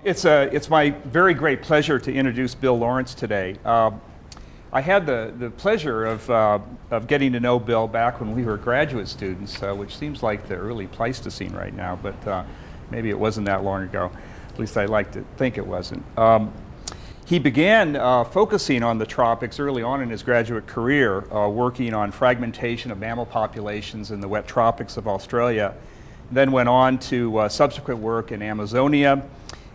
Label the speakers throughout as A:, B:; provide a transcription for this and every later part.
A: It's my very great pleasure to introduce Bill Laurance today. I had the pleasure of getting to know Bill back when we were graduate students, which seems like the early Pleistocene right now, but maybe it wasn't that long ago. At least I like to think it wasn't. He began focusing on the tropics early on in his graduate career, working on fragmentation of mammal populations in the wet tropics of Australia, then went on to subsequent work in Amazonia,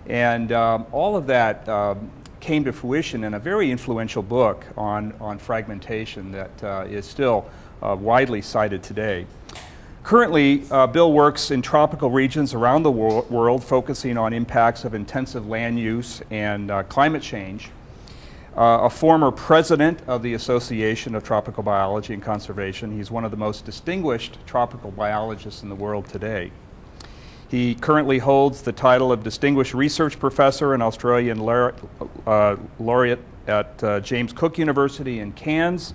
A: and all of that came to fruition in a very influential book on fragmentation that is still widely cited today. Currently, Bill works in tropical regions around the world, focusing on impacts of intensive land use and climate change. A former president of the Association of Tropical Biology and Conservation, he's one of the most distinguished tropical biologists in the world today. He currently holds the title of Distinguished Research Professor and Australian Laureate at James Cook University in Cairns,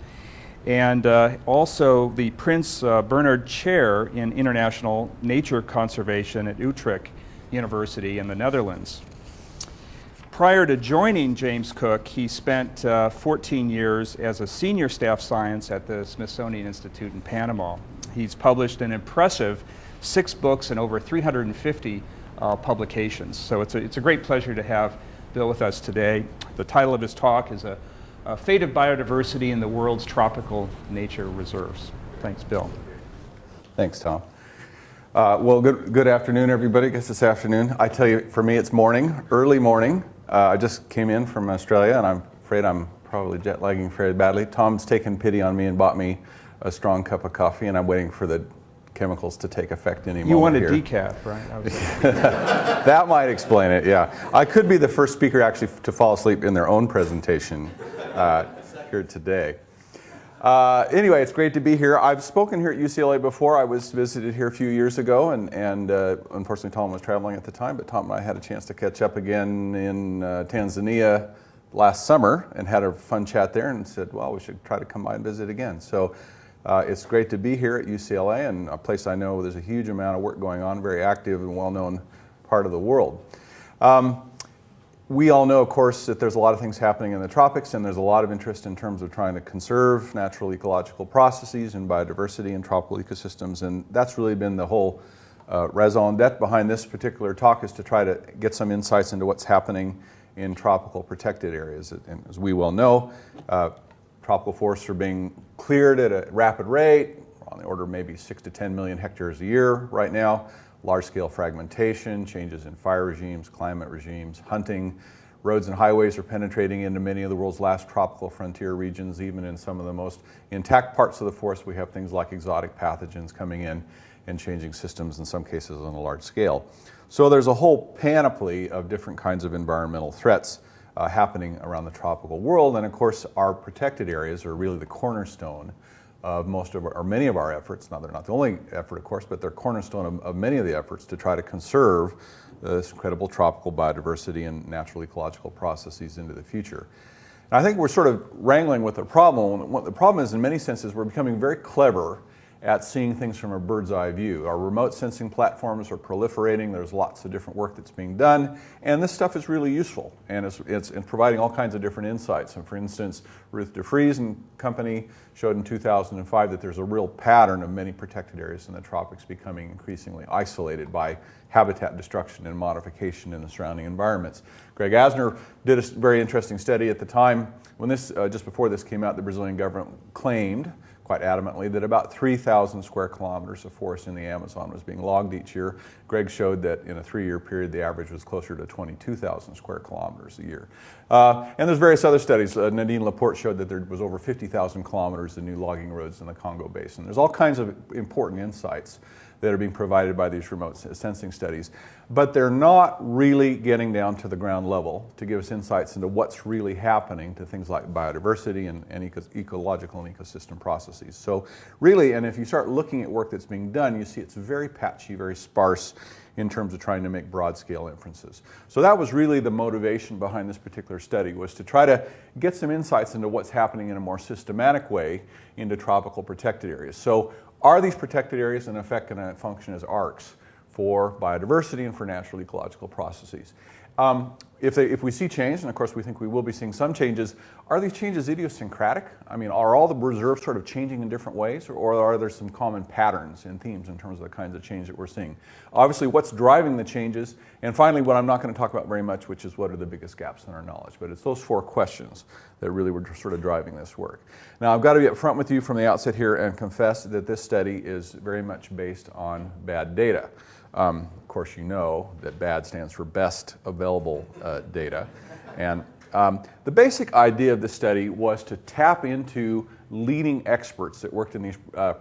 A: and also the Prince Bernhard Chair in International Nature Conservation at Utrecht University in the Netherlands. Prior to joining James Cook, he spent 14 years as a senior staff science at the Smithsonian Institute in Panama. He's published an impressive 6 books and over 350 publications. So it's a great pleasure to have Bill with us today. The title of his talk is a Fate of Biodiversity in the World's Tropical Nature Reserves. Thanks, Bill.
B: Thanks, Tom. Well, good afternoon, everybody. I guess it's afternoon. I tell you, for me, it's morning, early morning. I just came in from Australia, and I'm afraid I'm probably jet lagging very badly. Tom's taken pity on me and bought me a strong cup of coffee, and I'm waiting for the chemicals to take effect any moment.
A: You wanted
B: here.
A: decaf, right?
B: That might explain it, yeah. I could be the first speaker actually to fall asleep in their own presentation here today. Anyway, it's great to be here. I've spoken here at UCLA before. I was visited here a few years ago, and unfortunately Tom was traveling at the time, but Tom and I had a chance to catch up again in Tanzania last summer and had a fun chat there and said, well, we should try to come by and visit again. So it's great to be here at UCLA, and a place I know there's a huge amount of work going on, very active and well-known part of the world. We all know, of course, that there's a lot of things happening in the tropics, and there's a lot of interest in terms of trying to conserve natural ecological processes and biodiversity in tropical ecosystems, and that's really been the whole raison d'etre behind this particular talk, is to try to get some insights into what's happening in tropical protected areas. And as we well know, tropical forests are being cleared at a rapid rate, on the order of maybe 6 to 10 million hectares a year right now. Large-scale fragmentation, changes in fire regimes, climate regimes, hunting. Roads and highways are penetrating into many of the world's last tropical frontier regions. Even in some of the most intact parts of the forest, we have things like exotic pathogens coming in and changing systems, in some cases on a large scale. So there's a whole panoply of different kinds of environmental threats happening around the tropical world, and of course our protected areas are really the cornerstone of most of or many of our efforts. Now, they're not the only effort, of course, but they're cornerstone of many of the efforts to try to conserve this incredible tropical biodiversity and natural ecological processes into the future. And I think we're sort of wrangling with a problem. What the problem is, in many senses, we're becoming very clever at seeing things from a bird's eye view. Our remote sensing platforms are proliferating. There's lots of different work that's being done, and this stuff is really useful, and it's providing all kinds of different insights. And for instance, Ruth DeVries and company showed in 2005 that there's a real pattern of many protected areas in the tropics becoming increasingly isolated by habitat destruction and modification in the surrounding environments. Greg Asner did a very interesting study at the time when this, just before this came out. The Brazilian government claimed quite adamantly that about 3,000 square kilometers of forest in the Amazon was being logged each year. Greg showed that in a 3-year period, the average was closer to 22,000 square kilometers a year. And there's various other studies. Nadine Laporte showed that there was over 50,000 kilometers of new logging roads in the Congo Basin. There's all kinds of important insights that are being provided by these remote sensing studies, but they're not really getting down to the ground level to give us insights into what's really happening to things like biodiversity and ecological and ecosystem processes. So really, and if you start looking at work that's being done, you see it's very patchy, very sparse in terms of trying to make broad-scale inferences. So that was really the motivation behind this particular study, was to try to get some insights into what's happening in a more systematic way into tropical protected areas. So are these protected areas in effect going to function as arks for biodiversity and for natural ecological processes. If we see change, and of course we think we will be seeing some changes, are these changes idiosyncratic? I mean, are all the reserves sort of changing in different ways, or are there some common patterns and themes in terms of the kinds of change that we're seeing? Obviously, what's driving the changes, and finally, what I'm not going to talk about very much, which is what are the biggest gaps in our knowledge. But it's those 4 questions that really were sort of driving this work. Now, I've got to be upfront with you from the outset here and confess that this study is very much based on bad data. Of course, you know that BAD stands for best available data. And the basic idea of the study was to tap into leading experts that worked in these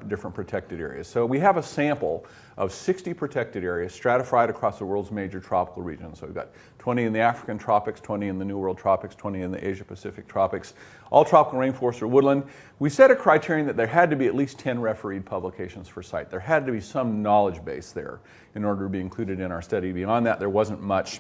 B: different protected areas. So we have a sample of 60 protected areas stratified across the world's major tropical regions. So we've got 20 in the African tropics, 20 in the New World tropics, 20 in the Asia Pacific tropics, all tropical rainforest or woodland. We set a criterion that there had to be at least 10 refereed publications per site. There had to be some knowledge base there in order to be included in our study. Beyond that, there wasn't much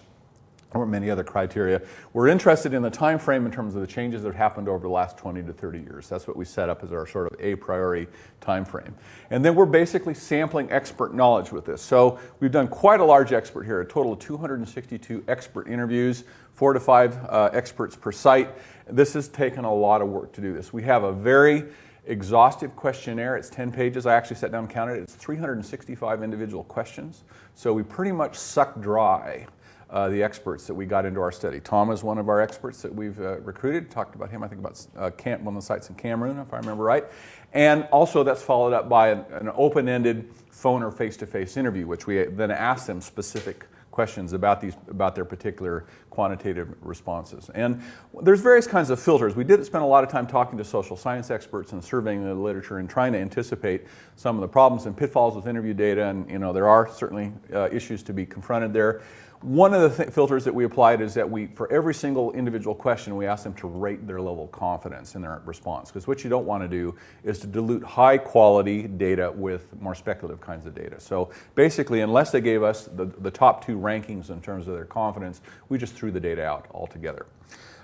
B: or many other criteria. We're interested in the time frame in terms of the changes that have happened over the last 20 to 30 years. That's what we set up as our sort of a priori time frame. And then we're basically sampling expert knowledge with this. So we've done quite a large expert here, a total of 262 expert interviews, 4 to 5 experts per site. This has taken a lot of work to do this. We have a very exhaustive questionnaire. It's 10 pages. I actually sat down and counted it. It's 365 individual questions. So we pretty much sucked dry the experts that we got into our study. Tom is one of our experts that we've recruited. Talked about him, I think, about one of the sites in Cameroon, if I remember right. And also that's followed up by an open-ended phone or face-to-face interview, which we then asked them specific questions about their particular quantitative responses. And there's various kinds of filters. We did spend a lot of time talking to social science experts and surveying the literature and trying to anticipate some of the problems and pitfalls with interview data, and there are certainly issues to be confronted there. One of the filters that we applied is that for every single individual question, we asked them to rate their level of confidence in their response. Because what you don't want to do is to dilute high quality data with more speculative kinds of data. So basically, unless they gave us the top 2 rankings in terms of their confidence, we just threw the data out altogether.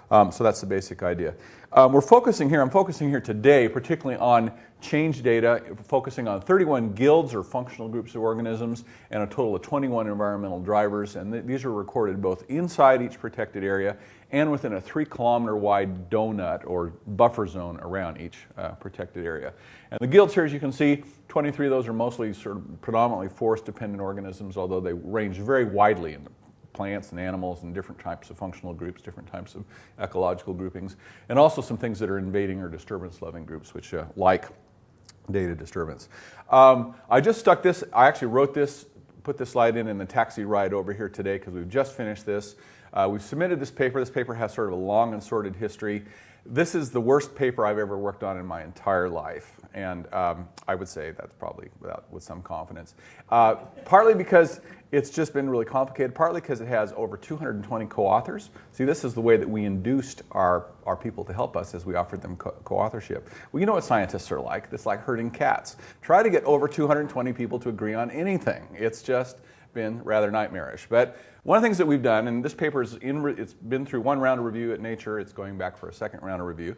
B: So that's the basic idea. I'm focusing here today particularly on change data, focusing on 31 guilds or functional groups of organisms and a total of 21 environmental drivers. And these are recorded both inside each protected area and within a 3-kilometer wide donut or buffer zone around each protected area. And the guilds here, as you can see, 23 of those are mostly sort of predominantly forest-dependent organisms, although they range very widely in plants and animals and different types of functional groups, different types of ecological groupings, and also some things that are invading or disturbance-loving groups, which like data disturbance. I just stuck this, I actually wrote this, put this slide in the taxi ride over here today because we've just finished this. We've submitted this paper. This paper has sort of a long and sordid history. This is the worst paper I've ever worked on in my entire life, and I would say that's probably with some confidence. Partly because it's just been really complicated, partly because it has over 220 co-authors. See, this is the way that we induced our people to help us as we offered them co-authorship. Well, you know what scientists are like. It's like herding cats. Try to get over 220 people to agree on anything. It's just been rather nightmarish. But one of the things that we've done, and this paper it's been through 1 round of review at Nature, it's going back for a 2nd round of review.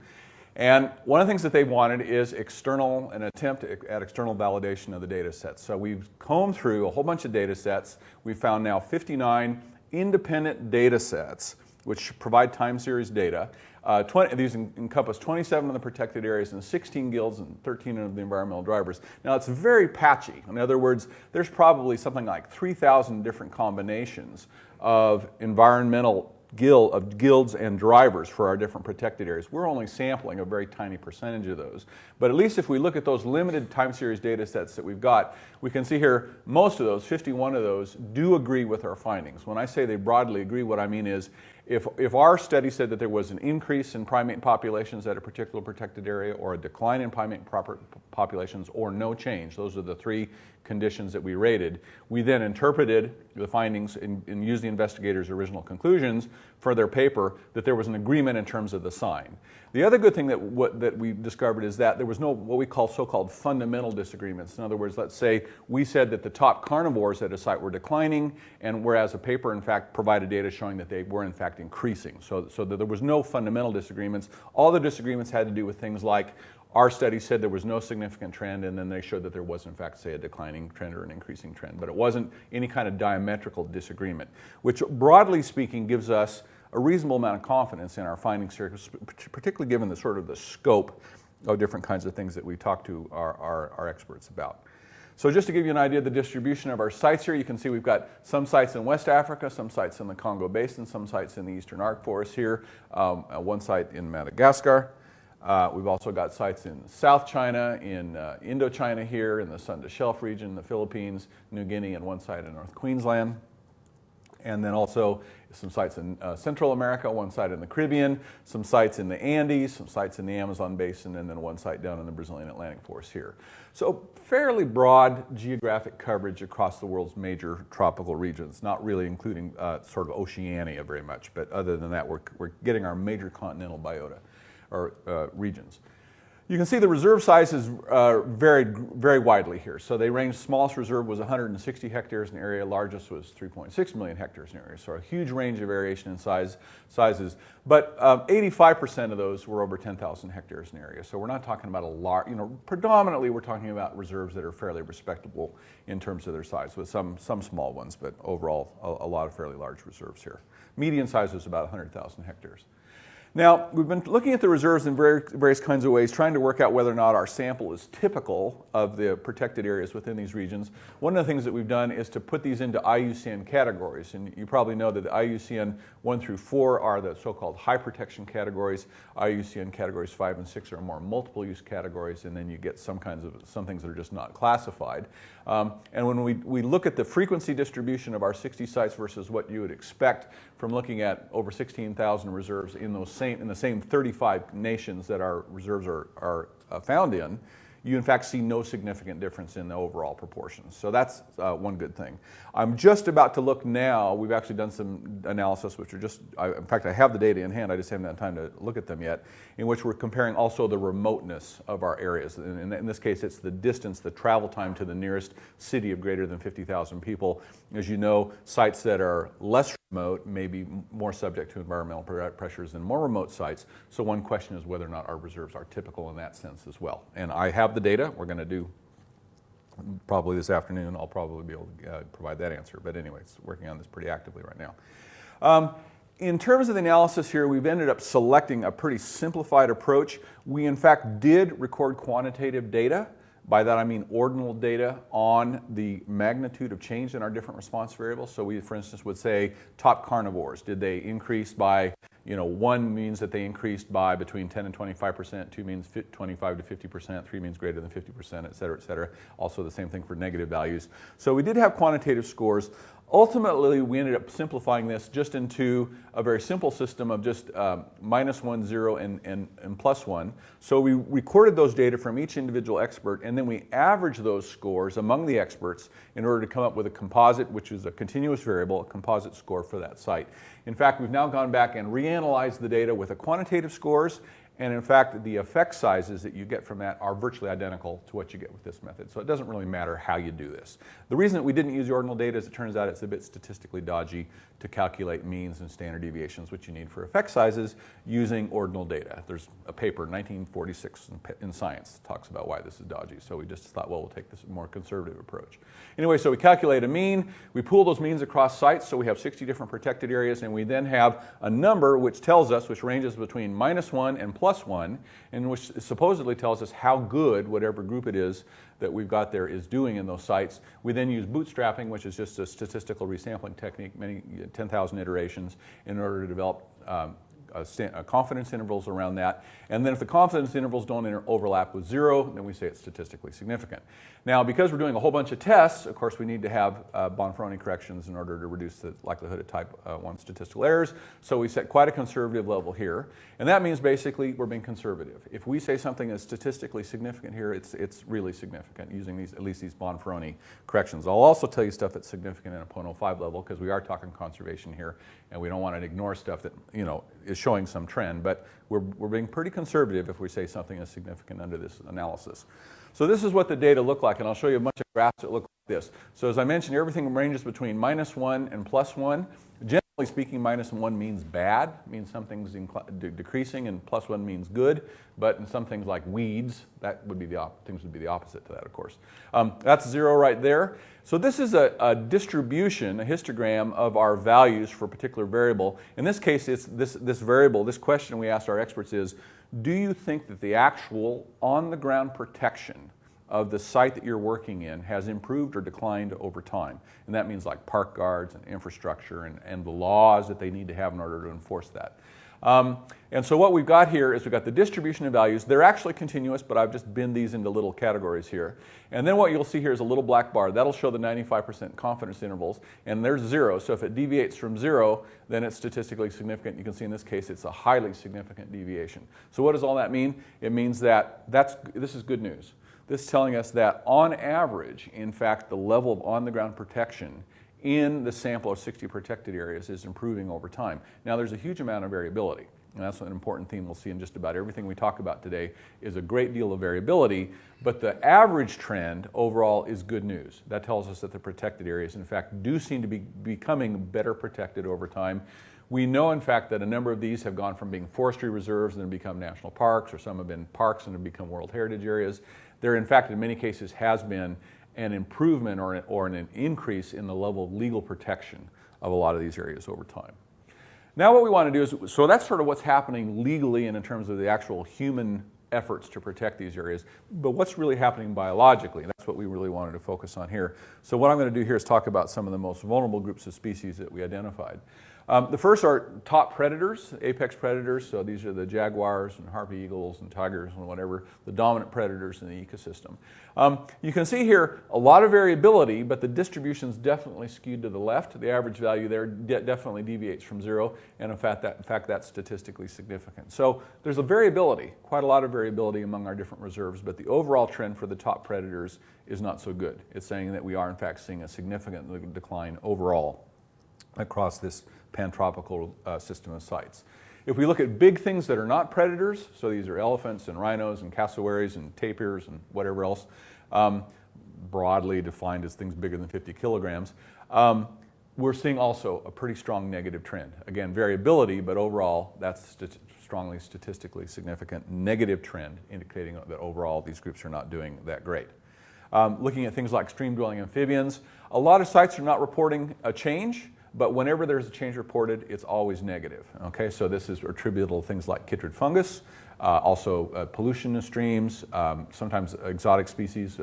B: And one of the things that they wanted is an attempt at external validation of the data sets. So we've combed through a whole bunch of data sets. We've found now 59 independent data sets which provide time series data. These encompass 27 of the protected areas and 16 guilds and 13 of the environmental drivers. Now it's very patchy. In other words, there's probably something like 3,000 different combinations of environmental guilds and drivers for our different protected areas. We're only sampling a very tiny percentage of those. But at least if we look at those limited time series data sets that we've got, we can see here most of those, 51 of those, do agree with our findings. When I say they broadly agree, what I mean is if our study said that there was an increase in primate populations at a particular protected area or a decline in primate populations or no change, those are the 3 conditions that we rated, we then interpreted the findings and used the investigators' original conclusions for their paper that there was an agreement in terms of the sign. The other good thing that we discovered is that there was no what we call so-called fundamental disagreements. In other words, let's say we said that the top carnivores at a site were declining, and whereas a paper in fact provided data showing that they were in fact increasing. So that there was no fundamental disagreements. All the disagreements had to do with things like, Our study said there was no significant trend, and then they showed that there was, in fact, say, a declining trend or an increasing trend. But it wasn't any kind of diametrical disagreement, which, broadly speaking, gives us a reasonable amount of confidence in our findings here, particularly given the sort of the scope of different kinds of things that we talk to our experts about. So just to give you an idea of the distribution of our sites here, you can see we've got some sites in West Africa, some sites in the Congo Basin, some sites in the Eastern Arc Forest here, one site in Madagascar. We've also got sites in South China, in Indochina here, in the Sunda Shelf region, the Philippines, New Guinea, and one site in North Queensland. And then also some sites in Central America, one site in the Caribbean, some sites in the Andes, some sites in the Amazon Basin, and then one site down in the Brazilian Atlantic Forest here. So fairly broad geographic coverage across the world's major tropical regions, not really including sort of Oceania very much, but other than that, we're getting our major continental biota or regions. You can see the reserve sizes varied very widely here. So they range, smallest reserve was 160 hectares in area, largest was 3.6 million hectares in area. So a huge range of variation in sizes. But 85% of those were over 10,000 hectares in area. So we're not talking about a large, predominantly we're talking about reserves that are fairly respectable in terms of their size, with some small ones, but overall a lot of fairly large reserves here. Median size was about 100,000 hectares. Now, we've been looking at the reserves in various kinds of ways, trying to work out whether or not our sample is typical of the protected areas within these regions. One of the things that we've done is to put these into IUCN categories, and you probably know that the IUCN 1 through 4 are the so-called high protection categories. IUCN categories 5 and 6 are more multiple use categories, and then you get some things that are just not classified. And when we look at the frequency distribution of our 60 sites versus what you would expect from looking at over 16,000 reserves in the same 35 nations that our reserves are found in, you in fact see no significant difference in the overall proportions. So that's one good thing. I'm just about to look now, we've actually done some analysis which are just, in fact I have the data in hand, I just haven't had time to look at them yet, in which we're comparing also the remoteness of our areas. In this case it's the distance, the travel time to the nearest city of greater than 50,000 people. As you know, sites that are less remote may be more subject to environmental pressures than more remote sites. So one question is whether or not our reserves are typical in that sense as well. And I have the data. We're going to do probably this afternoon. I'll probably be able to provide that answer. But anyways, working on this pretty actively right now. In terms of the analysis here, we've ended up selecting a pretty simplified approach. We in fact did record quantitative data. By that I mean ordinal data on the magnitude of change in our different response variables. So we, for instance, would say top carnivores. Did they increase by, 1 means that they increased by between 10 and 25%, 2 means 25 to 50%, 3 means greater than 50%, et cetera, et cetera. Also the same thing for negative values. So we did have quantitative scores. Ultimately, we ended up simplifying this just into a very simple system of just -1, 0, and +1. So we recorded those data from each individual expert, and then we averaged those scores among the experts in order to come up with a composite, which is a continuous variable, a composite score for that site. In fact, we've now gone back and reanalyzed the data with the quantitative scores, and in fact, the effect sizes that you get from that are virtually identical to what you get with this method. So it doesn't really matter how you do this. The reason that we didn't use the ordinal data is it turns out it's a bit statistically dodgy to calculate means and standard deviations, which you need for effect sizes, using ordinal data. There's a paper, 1946 in Science, that talks about why this is dodgy. So we just thought, well, we'll take this more conservative approach. Anyway, so we calculate a mean, we pool those means across sites, so we have 60 different protected areas, and we then have a number which tells us, which ranges between -1 and +1, and which supposedly tells us how good whatever group it is that we've got there is doing in those sites. We then use bootstrapping, which is just a statistical resampling technique, many 10,000 iterations, in order to develop confidence intervals around that. And then if the confidence intervals don't overlap with 0, then we say it's statistically significant. Now, because we're doing a whole bunch of tests, of course, we need to have Bonferroni corrections in order to reduce the likelihood of type 1 statistical errors. So we set quite a conservative level here. And that means basically we're being conservative. If we say something is statistically significant here, it's really significant using at least these Bonferroni corrections. I'll also tell you stuff that's significant at a 0.05 level, because we are talking conservation here, and we don't want to ignore stuff that is showing some trend. But we're being pretty conservative if we say something is significant under this analysis. So this is what the data look like, and I'll show you a bunch of graphs that look like this. So as I mentioned, everything ranges between -1 and +1. Generally speaking, -1 means bad, means something's decreasing, and +1 means good. But in some things like weeds, that would be things would be the opposite to that, of course. That's 0 right there. So this is a distribution, a histogram of our values for a particular variable. In this case, it's this variable. This question we asked our experts is, do you think that the actual on-the-ground protection of the site that you're working in has improved or declined over time? And that means like park guards and infrastructure and the laws that they need to have in order to enforce that. And so what we've got here is we've got the distribution of values. They're actually continuous, but I've just binned these into little categories here. And then what you'll see here is a little black bar. That'll show the 95% confidence intervals, and there's 0. So if it deviates from 0, then it's statistically significant. You can see in this case it's a highly significant deviation. So what does all that mean? It means that this is good news. This is telling us that on average, in fact, the level of on-the-ground protection in the sample of 60 protected areas is improving over time. Now, there's a huge amount of variability, and that's an important theme we'll see in just about everything we talk about today is a great deal of variability, but the average trend overall is good news. That tells us that the protected areas, in fact, do seem to be becoming better protected over time. We know, in fact, that a number of these have gone from being forestry reserves and then become national parks, or some have been parks and have become World Heritage areas. There, in fact, in many cases has been an improvement or an increase in the level of legal protection of a lot of these areas over time. Now what we want to do is, so that's sort of what's happening legally and in terms of the actual human efforts to protect these areas, but what's really happening biologically? That's what we really wanted to focus on here. So what I'm going to do here is talk about some of the most vulnerable groups of species that we identified. The first are top predators, apex predators, so these are the jaguars and harpy eagles and tigers and whatever, the dominant predators in the ecosystem. You can see here a lot of variability, but the distribution's definitely skewed to the left. The average value there definitely deviates from 0, and in fact, that's statistically significant. So there's a variability, quite a lot of variability among our different reserves, but the overall trend for the top predators is not so good. It's saying that we are in fact seeing a significant decline overall across this pantropical system of sites. If we look at big things that are not predators, so these are elephants and rhinos and cassowaries and tapirs and whatever else, broadly defined as things bigger than 50 kilograms, we're seeing also a pretty strong negative trend. Again, variability, but overall that's strongly statistically significant negative trend, indicating that overall these groups are not doing that great. Looking at things like stream-dwelling amphibians, a lot of sites are not reporting a change, but whenever there's a change reported, it's always negative. Okay, so this is attributable to things like chytrid fungus, also pollution in streams, sometimes exotic species,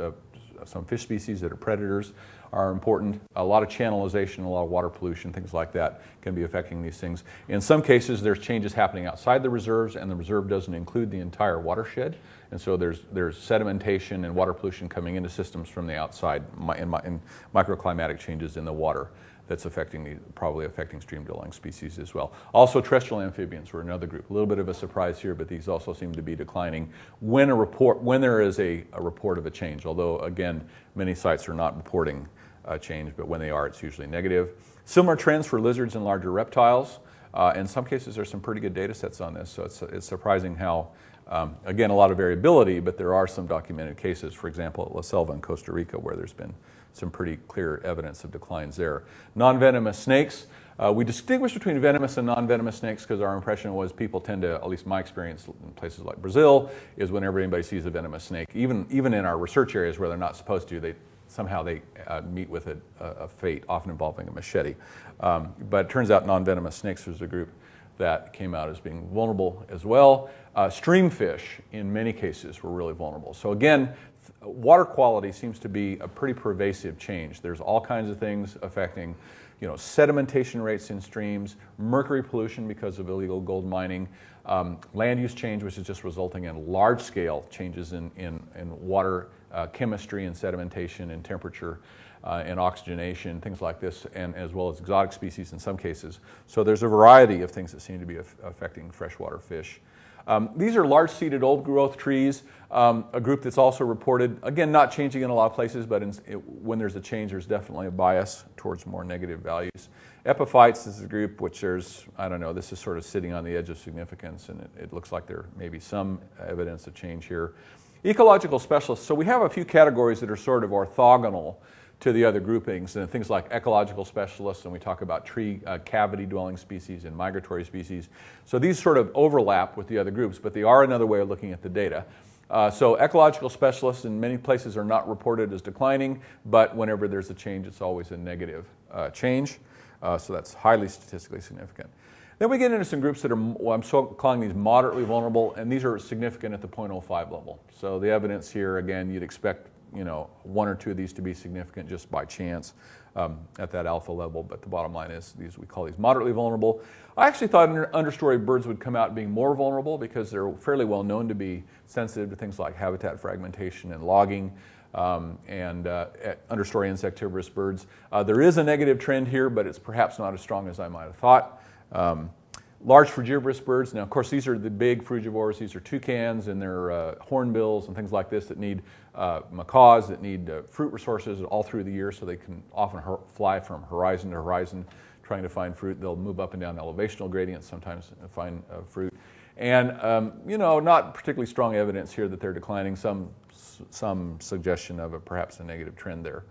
B: some fish species that are predators are important. A lot of channelization, a lot of water pollution, things like that can be affecting these things. In some cases, there's changes happening outside the reserves, and the reserve doesn't include the entire watershed. And so there's sedimentation and water pollution coming into systems from the outside in microclimatic changes in the water that's probably affecting stream-dwelling species as well. Also, terrestrial amphibians were another group. A little bit of a surprise here, but these also seem to be declining when there is a report of a change. Although, again, many sites are not reporting a change, but when they are, it's usually negative. Similar trends for lizards and larger reptiles. In some cases, there's some pretty good data sets on this, so it's surprising how, again, a lot of variability, but there are some documented cases, for example, at La Selva in Costa Rica, where there's been some pretty clear evidence of declines there. Non-venomous snakes. We distinguish between venomous and non-venomous snakes because our impression was people tend to, at least my experience in places like Brazil, is whenever anybody sees a venomous snake, even in our research areas where they're not supposed to, they meet with a fate, often involving a machete. But it turns out non-venomous snakes was a group that came out as being vulnerable as well. Stream fish, in many cases, were really vulnerable. So again, water quality seems to be a pretty pervasive change. There's all kinds of things affecting, sedimentation rates in streams, mercury pollution because of illegal gold mining, land use change, which is just resulting in large-scale changes in water chemistry and sedimentation and temperature and oxygenation, things like this, and as well as exotic species in some cases. So there's a variety of things that seem to be affecting freshwater fish. These are large-seeded old-growth trees, a group that's also reported, again, not changing in a lot of places, but when there's a change, there's definitely a bias towards more negative values. Epiphytes is a group which this is sort of sitting on the edge of significance, and it looks like there may be some evidence of change here. Ecological specialists, so we have a few categories that are sort of orthogonal to the other groupings, and things like ecological specialists, and we talk about tree cavity dwelling species and migratory species. So these sort of overlap with the other groups, but they are another way of looking at the data. So ecological specialists in many places are not reported as declining, but whenever there's a change, it's always a negative change. So that's highly statistically significant. Then we get into some groups that are, well, I'm calling these moderately vulnerable, and these are significant at the 0.05 level. So the evidence here, again, you'd expect, you know, one or two of these to be significant just by chance at that alpha level, but the bottom line is we call these moderately vulnerable. I actually thought understory birds would come out being more vulnerable because they're fairly well known to be sensitive to things like habitat fragmentation and logging. Understory insectivorous birds. There is a negative trend here, but it's perhaps not as strong as I might have thought. Large frugivorous birds. Now, of course, these are the big frugivores. These are toucans and they're hornbills and things like this that need macaws, that need fruit resources all through the year, so they can often fly from horizon to horizon trying to find fruit. They'll move up and down elevational gradients sometimes and find fruit. And, you know, not particularly strong evidence here that they're declining. Some suggestion of perhaps a negative trend there.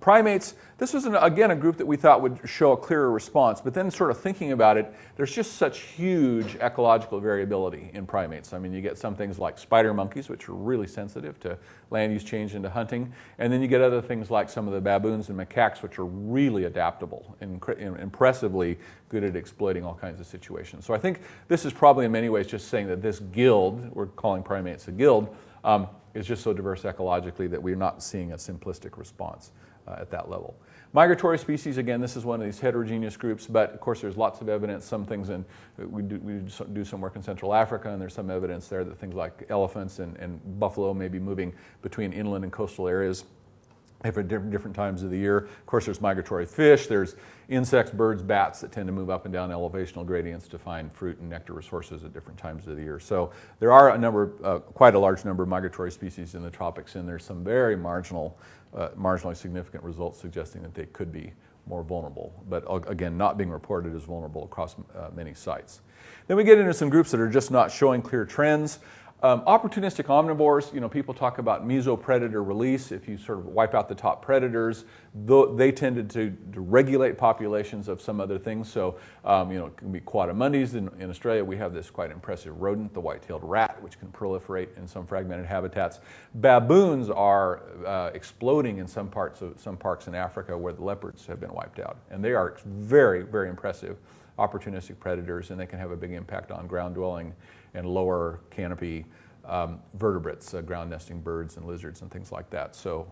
B: Primates, this was, again, a group that we thought would show a clearer response, but then sort of thinking about it, there's just such huge ecological variability in primates. I mean, you get some things like spider monkeys, which are really sensitive to land use change into hunting, and then you get other things like some of the baboons and macaques, which are really adaptable and impressively good at exploiting all kinds of situations. So I think this is probably in many ways just saying that this guild, we're calling primates a guild, is just so diverse ecologically that we're not seeing a simplistic response at that level. Migratory species, again, this is one of these heterogeneous groups, but of course there's lots of evidence, some things we do some work in Central Africa, and there's some evidence there that things like elephants and buffalo may be moving between inland and coastal areas at different times of the year. Of course, there's migratory fish, there's insects, birds, bats that tend to move up and down elevational gradients to find fruit and nectar resources at different times of the year. So there are a number, quite a large number of migratory species in the tropics, and there's some very marginally significant results suggesting that they could be more vulnerable, but again, not being reported as vulnerable across many sites. Then we get into some groups that are just not showing clear trends. Opportunistic omnivores, you know, people talk about mesopredator release. If you sort of wipe out the top predators, they tended to regulate populations of some other things. So, you know, it can be quadrumundis. In Australia, we have this quite impressive rodent, the white-tailed rat, which can proliferate in some fragmented habitats. Baboons are exploding in some parks in Africa where the leopards have been wiped out. And they are very, very impressive opportunistic predators, and they can have a big impact on ground-dwelling and lower canopy vertebrates, ground nesting birds and lizards and things like that. So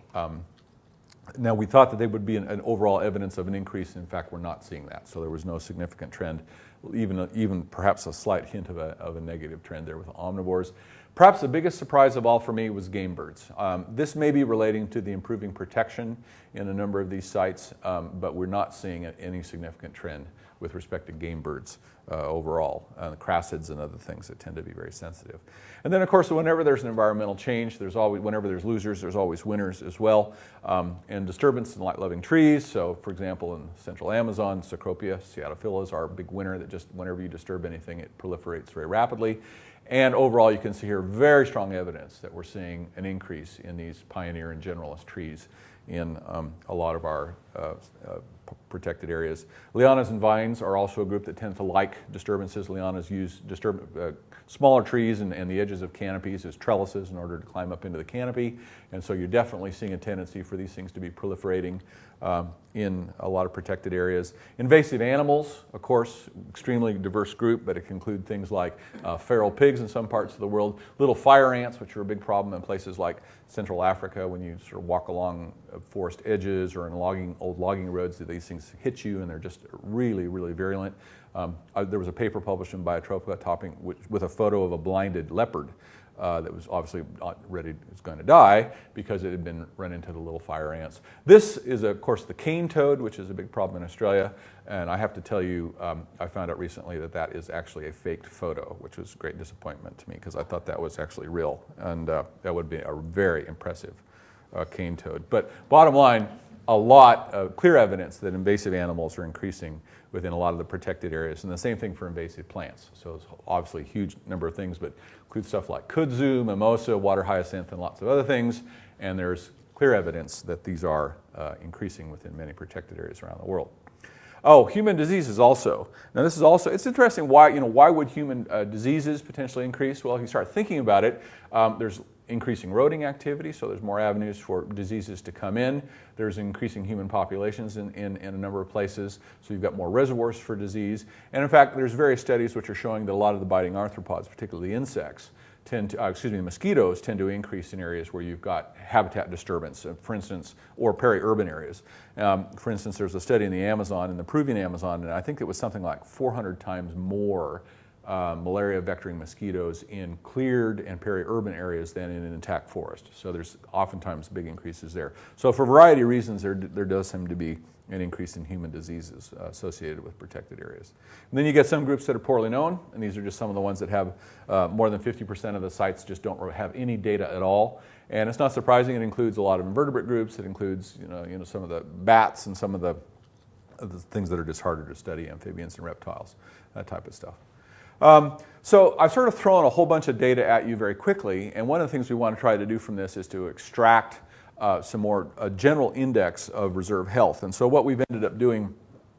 B: now we thought that they would be an overall evidence of an increase. In fact, we're not seeing that. So there was no significant trend, even perhaps a slight hint of a negative trend there with omnivores. Perhaps the biggest surprise of all for me was game birds. This may be relating to the improving protection in a number of these sites, but we're not seeing any significant trend with respect to game birds overall, crassids and other things that tend to be very sensitive. And then, of course, whenever there's an environmental change, whenever there's losers, there's always winners as well. And disturbance in light-loving trees. So, for example, in central Amazon, Cecropia sciatophila is our big winner that just whenever you disturb anything, it proliferates very rapidly. And overall, you can see here very strong evidence that we're seeing an increase in these pioneer and generalist trees in a lot of our protected areas. Lianas and vines are also a group that tend to like disturbances. Lianas use smaller trees and the edges of canopies as trellises in order to climb up into the canopy. And so you're definitely seeing a tendency for these things to be proliferating in a lot of protected areas. Invasive animals, of course, extremely diverse group, but it can include things like feral pigs in some parts of the world, little fire ants, which are a big problem in places like Central Africa when you sort of walk along forest edges or in old logging roads. These things hit you and they're just really, really virulent. There was a paper published in Biotropica with a photo of a blinded leopard that was obviously not ready, was going to die because it had been run into the little fire ants. This is, of course, the cane toad, which is a big problem in Australia. And I have to tell you, I found out recently that is actually a faked photo, which was a great disappointment to me because I thought that was actually real. And that would be a very impressive cane toad. But bottom line, a lot of clear evidence that invasive animals are increasing within a lot of the protected areas. And the same thing for invasive plants. So it's obviously a huge number of things, but include stuff like kudzu, mimosa, water hyacinth, and lots of other things. And there's clear evidence that these are increasing within many protected areas around the world. Oh, human diseases also. Now this is also, it's interesting why would human diseases potentially increase? Well, if you start thinking about it, there's increasing roading activity, so there's more avenues for diseases to come in. There's increasing human populations in a number of places, so you've got more reservoirs for disease. And in fact, there's various studies which are showing that a lot of the biting arthropods, particularly insects, mosquitoes tend to increase in areas where you've got habitat disturbance, for instance, or peri-urban areas. For instance, there's a study in the Amazon, in the Peruvian Amazon, and I think it was something like 400 times more malaria vectoring mosquitoes in cleared and peri-urban areas than in an intact forest. So there's oftentimes big increases there. So for a variety of reasons, there does seem to be an increase in human diseases associated with protected areas. And then you get some groups that are poorly known, and these are just some of the ones that have more than 50% of the sites just don't have any data at all. And it's not surprising, it includes a lot of invertebrate groups, it includes some of the bats and some of the things that are just harder to study, amphibians and reptiles, that type of stuff. So I've sort of thrown a whole bunch of data at you very quickly, and one of the things we want to try to do from this is to extract some more general index of reserve health. And so what we've ended up doing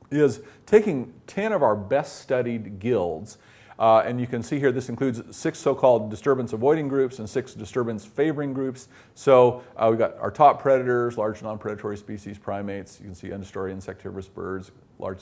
B: is taking 10 of our best studied guilds, and you can see here this includes 6 so-called disturbance avoiding groups and 6 disturbance favoring groups. So we've got our top predators, large non-predatory species, primates. You can see understory insectivorous birds, large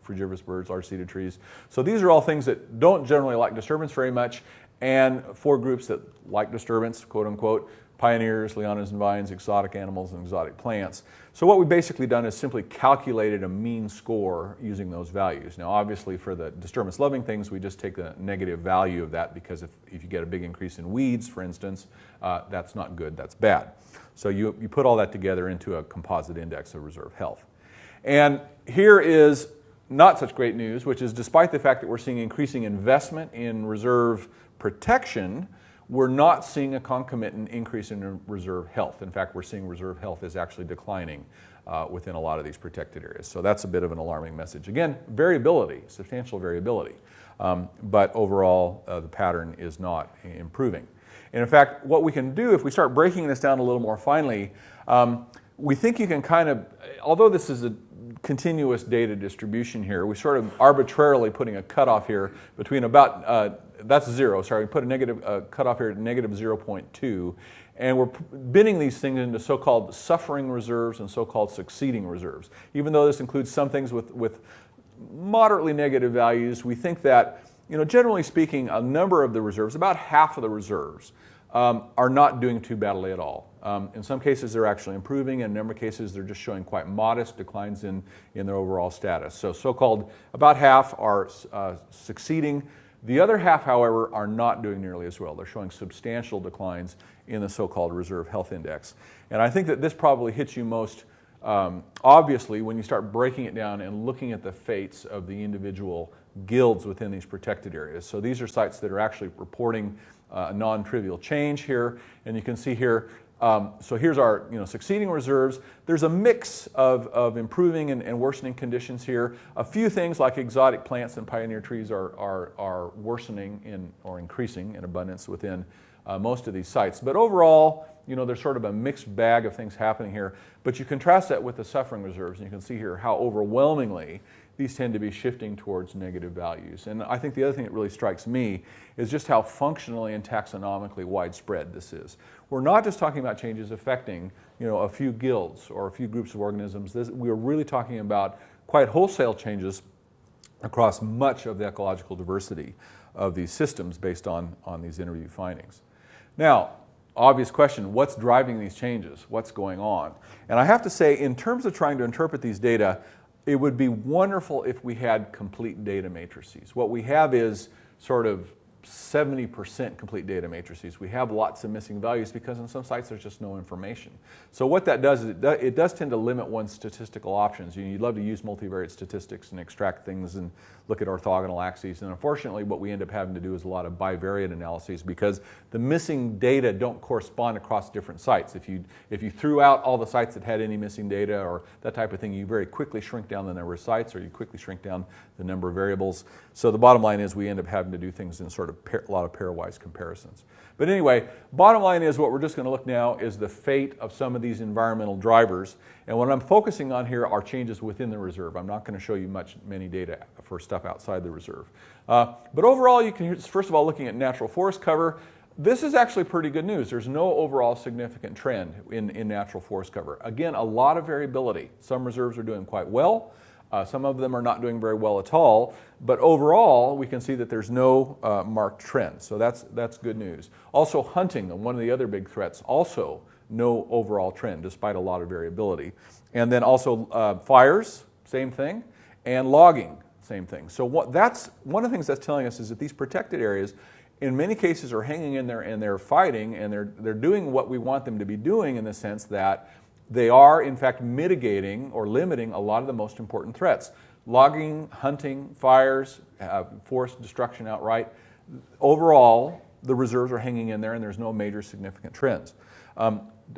B: frugivorous birds, large seeded trees. So these are all things that don't generally like disturbance very much, and 4 groups that like disturbance, quote unquote, pioneers, lianas and vines, exotic animals, and exotic plants. So what we've basically done is simply calculated a mean score using those values. Now obviously for the disturbance-loving things, we just take the negative value of that, because if you get a big increase in weeds, for instance, that's not good, that's bad. So you put all that together into a composite index of reserve health. And here is not such great news, which is despite the fact that we're seeing increasing investment in reserve protection, we're not seeing a concomitant increase in reserve health. In fact, we're seeing reserve health is actually declining within a lot of these protected areas. So that's a bit of an alarming message. Again, variability, substantial variability, but overall the pattern is not improving. And in fact, what we can do if we start breaking this down a little more finely, we think you can kind of, although this is a continuous data distribution here, we sort of arbitrarily putting a cutoff here between about, that's 0, sorry, we put a negative cutoff here at negative 0.2, and we're binning these things into so-called suffering reserves and so-called succeeding reserves. Even though this includes some things with moderately negative values, we think that, generally speaking, a number of the reserves, about half of the reserves, are not doing too badly at all. In some cases they're actually improving, in a number of cases they're just showing quite modest declines in their overall status. So-called about half are succeeding. The other half, however, are not doing nearly as well. They're showing substantial declines in the so-called reserve health index. And I think that this probably hits you most obviously when you start breaking it down and looking at the fates of the individual guilds within these protected areas. So these are sites that are actually reporting a non-trivial change here, and you can see here, so here's our succeeding reserves. There's a mix of improving and worsening conditions here. A few things like exotic plants and pioneer trees are worsening or increasing in abundance within most of these sites. But overall, there's sort of a mixed bag of things happening here. But you contrast that with the suffering reserves, and you can see here how overwhelmingly these tend to be shifting towards negative values. And I think the other thing that really strikes me is just how functionally and taxonomically widespread this is. We're not just talking about changes affecting a few guilds or a few groups of organisms. We're really talking about quite wholesale changes across much of the ecological diversity of these systems based on these interview findings. Now, obvious question, what's driving these changes? What's going on? And I have to say, in terms of trying to interpret these data, it would be wonderful if we had complete data matrices. What we have is sort of 70% complete data matrices. We have lots of missing values because in some sites there's just no information. So what that does is it does tend to limit one's statistical options. You'd love to use multivariate statistics and extract things and look at orthogonal axes. And unfortunately what we end up having to do is a lot of bivariate analyses because the missing data don't correspond across different sites. If you threw out all the sites that had any missing data or that type of thing, you very quickly shrink down the number of sites or you quickly shrink down the number of variables. So the bottom line is we end up having to do things in sort of a lot of pairwise comparisons. But anyway, bottom line is what we're just going to look now is the fate of some of these environmental drivers. And what I'm focusing on here are changes within the reserve. I'm not going to show you many data for stuff outside the reserve. But overall, you can, first of all, looking at natural forest cover, this is actually pretty good news. There's no overall significant trend in natural forest cover. Again, a lot of variability. Some reserves are doing quite well. Some of them are not doing very well at all, but overall we can see that there's no marked trend, so that's good news. Also hunting, one of the other big threats, also no overall trend despite a lot of variability. And then also fires, same thing, and logging, same thing. So that's one of the things that's telling us is that these protected areas in many cases are hanging in there and they're fighting and they're doing what we want them to be doing in the sense that they are, in fact, mitigating or limiting a lot of the most important threats. Logging, hunting, fires, forest destruction outright. Overall, the reserves are hanging in there and there's no major significant trends.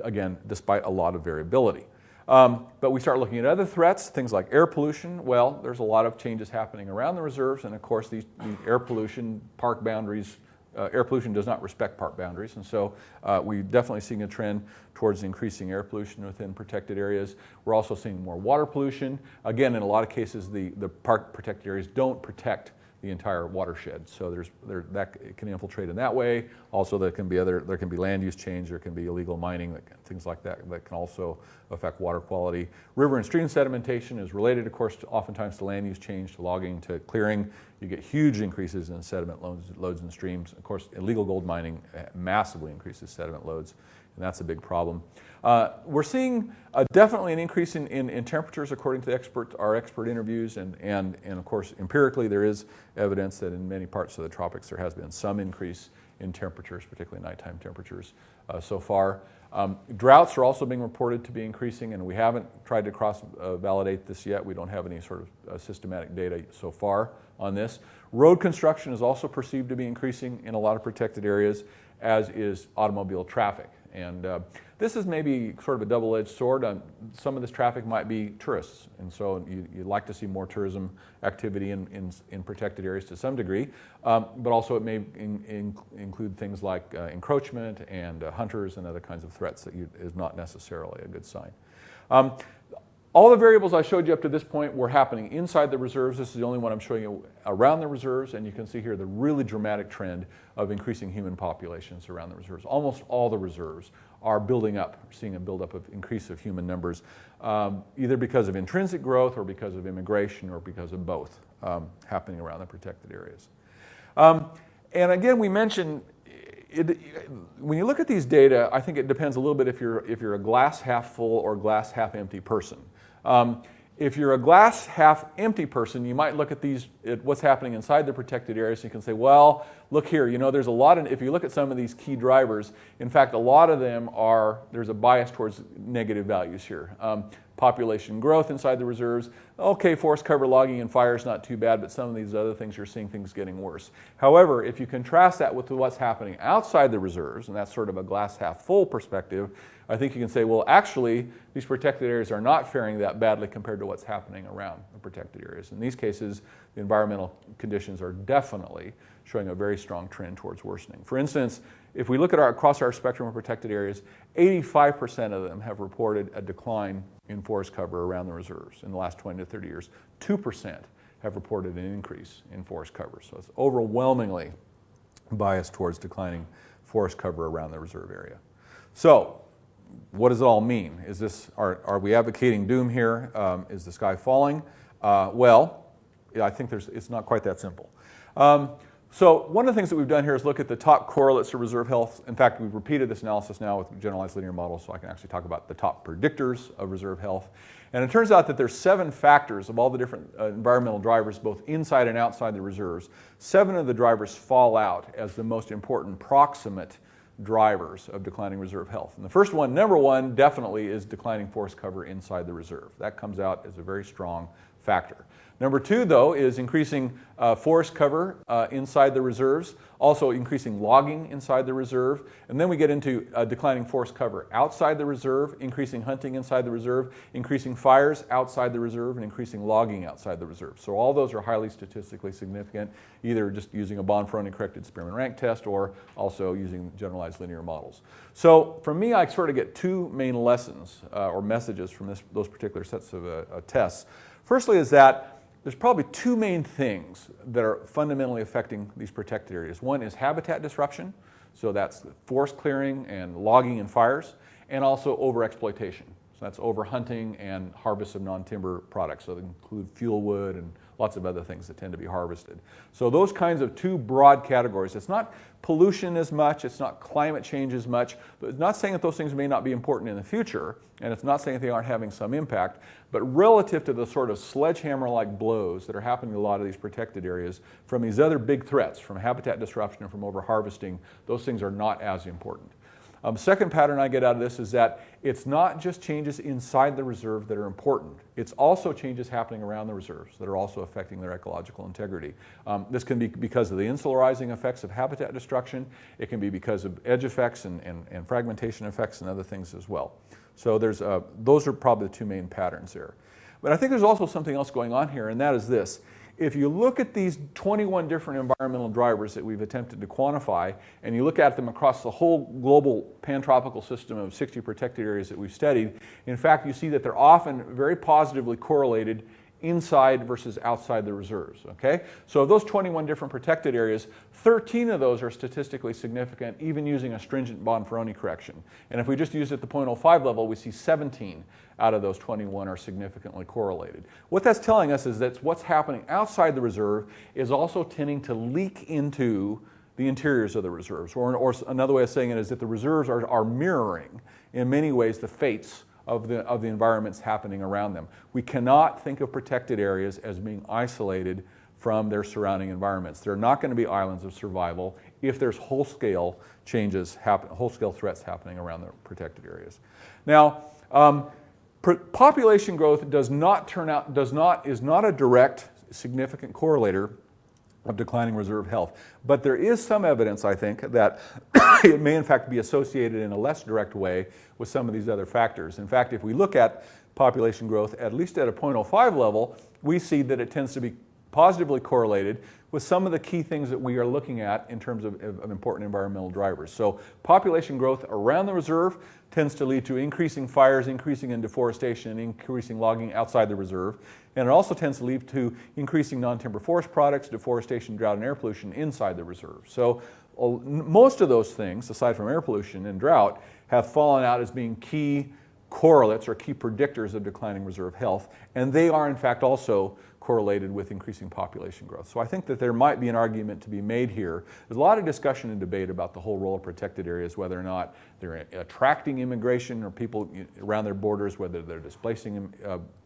B: Again, despite a lot of variability. But we start looking at other threats, things like air pollution. Well, there's a lot of changes happening around the reserves, and of course, these air pollution, park boundaries, air pollution does not respect park boundaries, and so we're definitely seeing a trend towards increasing air pollution within protected areas. We're also seeing more water pollution. Again, in a lot of cases, the park protected areas don't protect the entire watershed, so that can infiltrate in that way. Also, there can be land use change, there can be illegal mining, things like that can also affect water quality. River and stream sedimentation is related, of course, oftentimes to land use change, to logging, to clearing. You get huge increases in sediment loads in streams. Of course, illegal gold mining massively increases sediment loads, and that's a big problem. We're seeing definitely an increase in temperatures according to our expert interviews, and of course empirically there is evidence that in many parts of the tropics there has been some increase in temperatures, particularly nighttime temperatures so far. Droughts are also being reported to be increasing, and we haven't tried to cross-validate this yet. We don't have any sort of systematic data so far on this. Road construction is also perceived to be increasing in a lot of protected areas, as is automobile traffic. And this is maybe sort of a double-edged sword. Some of this traffic might be tourists, and so you'd like to see more tourism activity in protected areas to some degree, but also it may include things like encroachment and hunters and other kinds of threats that is not necessarily a good sign. All the variables I showed you up to this point were happening inside the reserves. This is the only one I'm showing you around the reserves, and you can see here the really dramatic trend of increasing human populations around the reserves. Almost all the reserves are building up, seeing a buildup of increase of human numbers, either because of intrinsic growth or because of immigration or because of both happening around the protected areas. And again, we mentioned when you look at these data, I think it depends a little bit if you're a glass half full or glass half empty person. If you're a glass half empty person, you might look at what's happening inside the protected areas. You can say, well, look here, there's a lot of, if you look at some of these key drivers, in fact, a lot of them there's a bias towards negative values here. Population growth inside the reserves. Okay, forest cover, logging, and fire is not too bad, but some of these other things, you're seeing things getting worse. However, if you contrast that with what's happening outside the reserves, and that's sort of a glass half full perspective, I think you can say, well, actually, these protected areas are not faring that badly compared to what's happening around the protected areas. In these cases, the environmental conditions are definitely showing a very strong trend towards worsening. For instance, if we look at across our spectrum of protected areas, 85% of them have reported a decline in forest cover around the reserves in the last 20 to 30 years. 2% have reported an increase in forest cover. So it's overwhelmingly biased towards declining forest cover around the reserve area. So what does it all mean? Are we advocating doom here? Is the sky falling? Well, I think it's not quite that simple. So one of the things that we've done here is look at the top correlates to reserve health. In fact, we've repeated this analysis now with generalized linear models, so I can actually talk about the top predictors of reserve health. And it turns out that there's 7 factors of all the different environmental drivers, both inside and outside the reserves. 7 of the drivers fall out as the most important proximate drivers of declining reserve health. And the first one, number one, definitely is declining forest cover inside the reserve. That comes out as a very strong factor. Number two, though, is increasing forest cover inside the reserves, also increasing logging inside the reserve, and then we get into declining forest cover outside the reserve, increasing hunting inside the reserve, increasing fires outside the reserve, and increasing logging outside the reserve. So all those are highly statistically significant, either just using a Bonferroni corrected spearman rank test or also using generalized linear models. So for me, I sort of get two main lessons or messages from those particular sets of tests. Firstly is that there's probably two main things that are fundamentally affecting these protected areas. One is habitat disruption, so that's forest clearing and logging and fires, and also overexploitation. So that's overhunting and harvest of non-timber products. So they include fuel wood and lots of other things that tend to be harvested. So those kinds of two broad categories. It's not pollution as much, it's not climate change as much, but it's not saying that those things may not be important in the future, and it's not saying that they aren't having some impact, but relative to the sort of sledgehammer-like blows that are happening in a lot of these protected areas from these other big threats, from habitat disruption and from overharvesting, those things are not as important. Second pattern I get out of this is that it's not just changes inside the reserve that are important. It's also changes happening around the reserves that are also affecting their ecological integrity. This can be because of the insularizing effects of habitat destruction. It can be because of edge effects and fragmentation effects and other things as well. So those are probably the two main patterns there. But I think there's also something else going on here, and that is this. If you look at these 21 different environmental drivers that we've attempted to quantify, and you look at them across the whole global pantropical system of 60 protected areas that we've studied, in fact, you see that they're often very positively correlated inside versus outside the reserves, okay? So of those 21 different protected areas, 13 of those are statistically significant, even using a stringent Bonferroni correction. And if we just use it at the 0.05 level, we see 17 out of those 21 are significantly correlated. What that's telling us is that what's happening outside the reserve is also tending to leak into the interiors of the reserves. Or another way of saying it is that the reserves are mirroring, in many ways, the fates of the environments happening around them. We cannot think of protected areas as being isolated from their surrounding environments. They're not going to be islands of survival if there's whole-scale changes, whole-scale threats happening around the protected areas. Now, population growth is not a direct significant correlator of declining reserve health. But there is some evidence, I think, that it may in fact be associated in a less direct way with some of these other factors. In fact, if we look at population growth, at least at a 0.05 level, we see that it tends to be positively correlated with some of the key things that we are looking at in terms of important environmental drivers. So population growth around the reserve tends to lead to increasing fires, increasing in deforestation, and increasing logging outside the reserve. And it also tends to lead to increasing non-timber forest products, deforestation, drought, and air pollution inside the reserve. So most of those things, aside from air pollution and drought, have fallen out as being key correlates or key predictors of declining reserve health, and they are in fact also correlated with increasing population growth. So I think that there might be an argument to be made here. There's a lot of discussion and debate about the whole role of protected areas, whether or not they're attracting immigration or people around their borders, whether they're displacing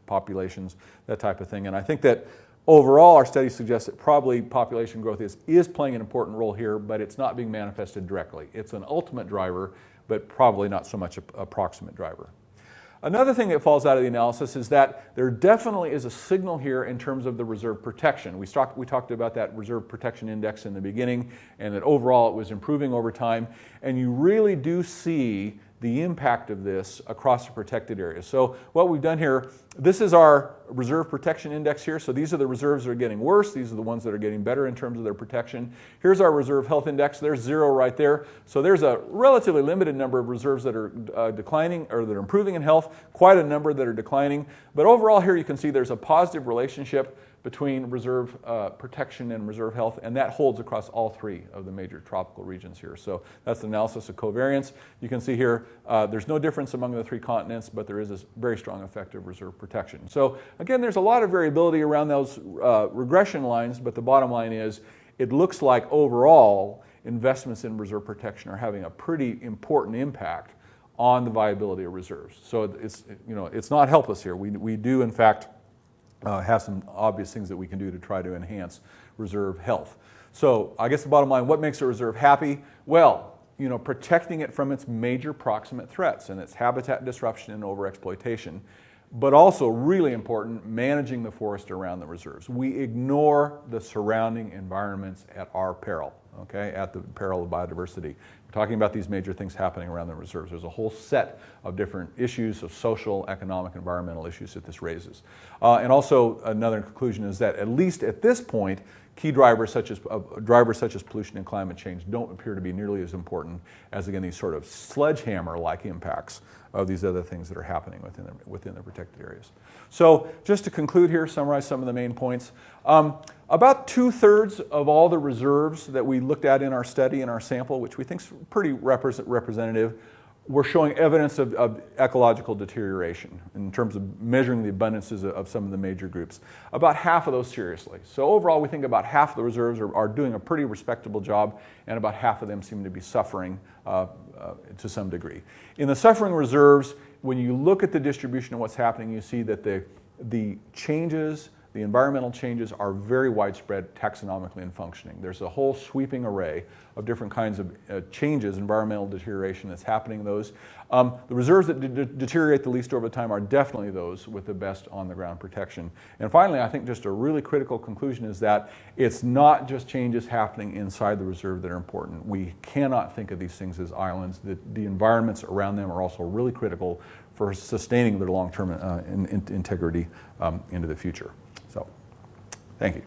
B: populations, that type of thing. And I think that overall our study suggests that probably population growth is playing an important role here, but it's not being manifested directly. It's an ultimate driver, but probably not so much a proximate driver. Another thing that falls out of the analysis is that there definitely is a signal here in terms of the reserve protection. We talked about that reserve protection index in the beginning, and that overall it was improving over time. And you really do see the impact of this across the protected areas. So what we've done here, this is our reserve protection index here. So these are the reserves that are getting worse. These are the ones that are getting better in terms of their protection. Here's our reserve health index. There's 0 right there. So there's a relatively limited number of reserves that are declining or that are improving in health, quite a number that are declining. But overall here you can see there's a positive relationship between reserve protection and reserve health, and that holds across all 3 of the major tropical regions here. So that's the analysis of covariance. You can see here there's no difference among the 3 continents, but there is a very strong effect of reserve protection. So again, there's a lot of variability around those regression lines, but the bottom line is it looks like overall investments in reserve protection are having a pretty important impact on the viability of reserves. So it's not helpless here. We do in fact have some obvious things that we can do to try to enhance reserve health. So I guess the bottom line, what makes a reserve happy? Well, protecting it from its major proximate threats, and its habitat disruption and overexploitation. but also really important, managing the forest around the reserves. We ignore the surrounding environments at our peril, okay, at the peril of biodiversity. We're talking about these major things happening around the reserves. There's a whole set of different issues of social, economic, environmental issues that this raises. And also another conclusion is that at least at this point, key drivers such as pollution and climate change don't appear to be nearly as important as, again, these sort of sledgehammer-like impacts of these other things that are happening within the protected areas. So just to conclude here, summarize some of the main points. About 2/3 of all the reserves that we looked at in our study, in our sample, which we think is pretty representative, we're showing evidence of ecological deterioration in terms of measuring the abundances of some of the major groups. About half of those seriously. So overall, we think about half of the reserves are doing a pretty respectable job, and about half of them seem to be suffering to some degree. In the suffering reserves, when you look at the distribution of what's happening, you see that the changes, the environmental changes are very widespread taxonomically and functioning. There's a whole sweeping array of different kinds of changes, environmental deterioration that's happening in those. The reserves that deteriorate the least over time are definitely those with the best on-the-ground protection. And finally, I think just a really critical conclusion is that it's not just changes happening inside the reserve that are important. We cannot think of these things as islands. The environments around them are also really critical for sustaining their long-term integrity into the future. So, thank you.